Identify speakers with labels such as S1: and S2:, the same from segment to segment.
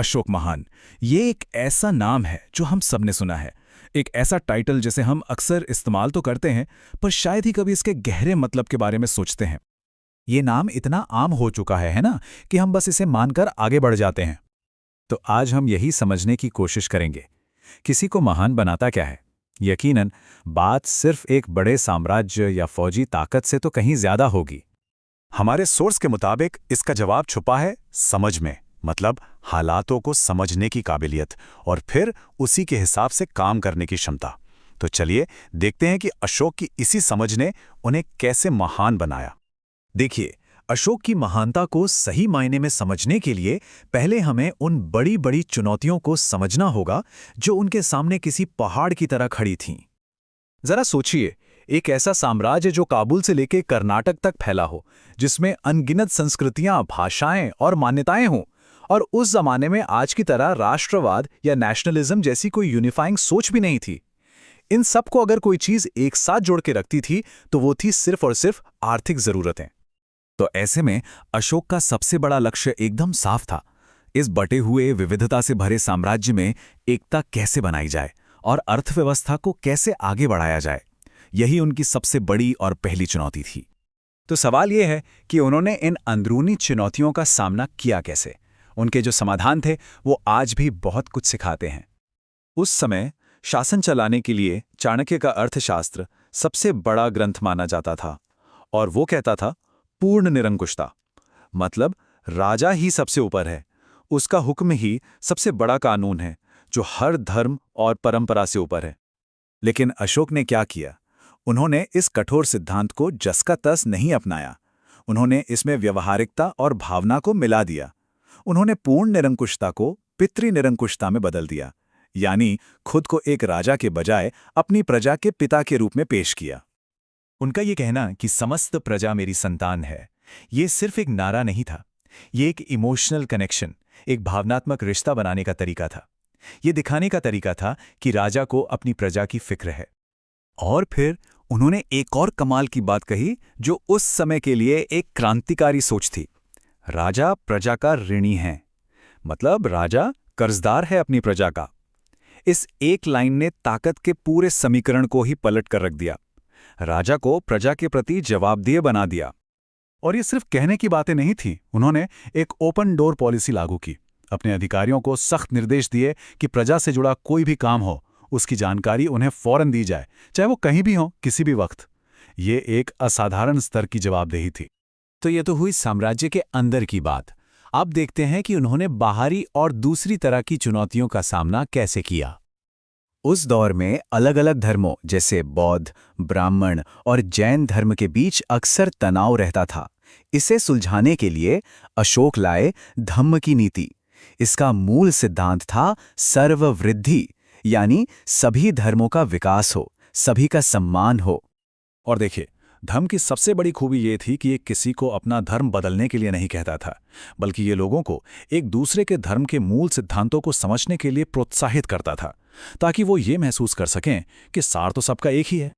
S1: अशोक महान, ये एक ऐसा नाम है जो हम सबने सुना है। एक ऐसा टाइटल जिसे हम अक्सर इस्तेमाल तो करते हैं, पर शायद ही कभी इसके गहरे मतलब के बारे में सोचते हैं।
S2: ये नाम इतना आम हो चुका है ना, कि हम बस इसे मानकर आगे बढ़ जाते हैं। तो आज हम यही समझने की कोशिश करेंगे, किसी को महान बनाता क्या है। यकीनन बात सिर्फ एक बड़े साम्राज्य या फौजी ताकत से तो कहीं ज्यादा होगी।
S3: हमारे सोर्स के मुताबिक इसका जवाब छुपा है समझ में, मतलब हालातों को समझने की काबिलियत और फिर उसी के हिसाब से काम करने की क्षमता। तो चलिए देखते हैं कि अशोक की इसी समझ ने उन्हें कैसे महान बनाया।
S2: देखिए, अशोक की महानता को सही मायने में समझने के लिए पहले हमें उन बड़ी बड़ी चुनौतियों को समझना होगा जो उनके सामने किसी पहाड़ की तरह खड़ी थीं। जरा सोचिए, एक ऐसा साम्राज्य जो काबुल से लेकर कर्नाटक तक फैला हो, जिसमें अनगिनत संस्कृतियां, भाषाएं और मान्यताएं हों, और उस जमाने में आज की तरह राष्ट्रवाद या नेशनलिज्म जैसी कोई यूनिफाइंग सोच भी नहीं थी। इन सब को अगर कोई चीज एक साथ जोड़ के रखती थी तो वो थी सिर्फ और सिर्फ आर्थिक जरूरतें। तो ऐसे में अशोक का सबसे बड़ा लक्ष्य एकदम साफ था। इस बटे हुए विविधता से भरे साम्राज्य में एकता कैसे बनाई जाए और अर्थव्यवस्था को कैसे आगे बढ़ाया जाए, यही उनकी सबसे बड़ी और पहली चुनौती थी। तो सवाल यह है कि उन्होंने इन अंदरूनी चुनौतियों का सामना किया कैसे। उनके जो समाधान थे वो आज भी बहुत कुछ सिखाते हैं। उस समय शासन चलाने के लिए चाणक्य का अर्थशास्त्र सबसे बड़ा ग्रंथ माना जाता था, और वो कहता था पूर्ण निरंकुशता, मतलब राजा ही सबसे ऊपर है, उसका हुक्म ही सबसे बड़ा कानून है जो हर धर्म और परंपरा से ऊपर है। लेकिन अशोक ने क्या किया? उन्होंने इस कठोर सिद्धांत को जस का तस नहीं अपनाया। उन्होंने इसमें व्यवहारिकता और भावना को मिला दिया। उन्होंने पूर्ण निरंकुशता को पितृ निरंकुशता में बदल दिया, यानी खुद को एक राजा के बजाय अपनी प्रजा के पिता के रूप में पेश किया। उनका ये कहना कि समस्त प्रजा मेरी संतान है, ये सिर्फ एक नारा नहीं था, ये एक इमोशनल कनेक्शन, एक भावनात्मक रिश्ता बनाने का तरीका था। ये दिखाने का तरीका था कि राजा को अपनी प्रजा की फिक्र है। और फिर उन्होंने एक और कमाल की बात कही जो उस समय के लिए एक क्रांतिकारी सोच थी। राजा प्रजा का ऋणी है, मतलब राजा कर्जदार है अपनी प्रजा का। इस एक लाइन ने ताकत के पूरे समीकरण को ही पलट कर रख दिया। राजा को प्रजा के प्रति जवाबदेह बना दिया। और ये सिर्फ कहने की बातें नहीं थी, उन्होंने एक ओपन डोर पॉलिसी लागू की। अपने अधिकारियों को सख्त निर्देश दिए कि प्रजा से जुड़ा कोई भी काम हो, उसकी जानकारी उन्हें फौरन दी जाए, चाहे वो कहीं भी हो, किसी भी वक्त। ये एक असाधारण स्तर की जवाबदेही थी। तो ये तो हुई साम्राज्य के अंदर की बात। अब देखते हैं कि उन्होंने बाहरी और दूसरी तरह की चुनौतियों का सामना कैसे किया। उस दौर में अलग अलग धर्मों जैसे बौद्ध, ब्राह्मण और जैन धर्म के बीच अक्सर तनाव रहता था। इसे सुलझाने के लिए अशोक लाए धम्म की नीति। इसका मूल सिद्धांत था सर्ववृद्धि, यानी सभी धर्मों का विकास हो, सभी का सम्मान हो। और देखिए, धम्म की सबसे बड़ी खूबी ये थी कि ये किसी को अपना धर्म बदलने के लिए नहीं कहता था, बल्कि ये लोगों को एक दूसरे के धर्म के मूल सिद्धांतों को समझने के लिए प्रोत्साहित करता था, ताकि वो ये महसूस कर सकें कि सार तो सबका एक ही है।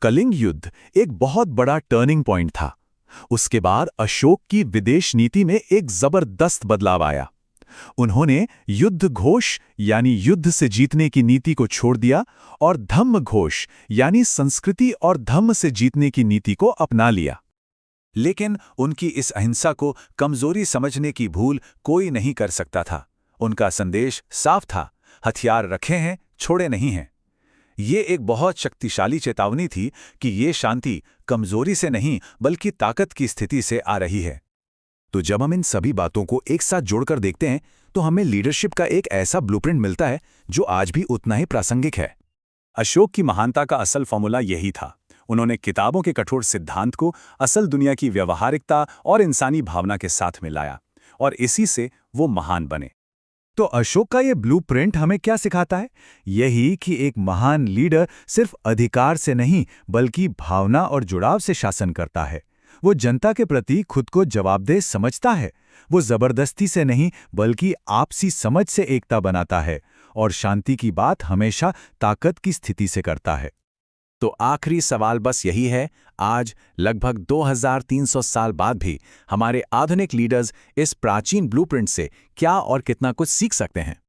S2: कलिंग युद्ध एक बहुत बड़ा टर्निंग पॉइंट था। उसके बाद अशोक की विदेश नीति में एक जबरदस्त बदलाव आया। उन्होंने युद्ध घोष यानी युद्ध से जीतने की नीति को छोड़ दिया और धम्म घोष यानी संस्कृति और धम्म से जीतने की नीति को अपना लिया। लेकिन उनकी इस अहिंसा को कमजोरी समझने की भूल कोई नहीं कर सकता था। उनका संदेश साफ था, हथियार रखे हैं, छोड़े नहीं हैं। ये एक बहुत शक्तिशाली चेतावनी थी कि ये शांति कमजोरी से नहीं बल्कि ताकत की स्थिति से आ रही है। तो जब हम इन सभी बातों को एक साथ जोड़कर देखते हैं तो हमें लीडरशिप का एक ऐसा ब्लूप्रिंट मिलता है जो आज भी उतना ही प्रासंगिक है। अशोक की महानता का असल फॉर्मूला यही था। उन्होंने किताबों के कठोर सिद्धांत को असल दुनिया की व्यवहारिकता और इंसानी भावना के साथ मिलाया, और इसी से वो महान बने। तो अशोक का ये ब्लूप्रिंट हमें क्या सिखाता है? यही कि एक महान लीडर सिर्फ अधिकार से नहीं बल्कि भावना और जुड़ाव से शासन करता है। वो जनता के प्रति खुद को जवाबदेह समझता है। वो जबरदस्ती से नहीं बल्कि आपसी समझ से एकता बनाता है, और शांति की बात हमेशा ताकत की स्थिति से करता है।
S3: तो आखिरी सवाल बस यही है, आज लगभग 2300 साल बाद भी हमारे आधुनिक लीडर्स इस प्राचीन ब्लूप्रिंट से क्या और कितना कुछ सीख सकते हैं?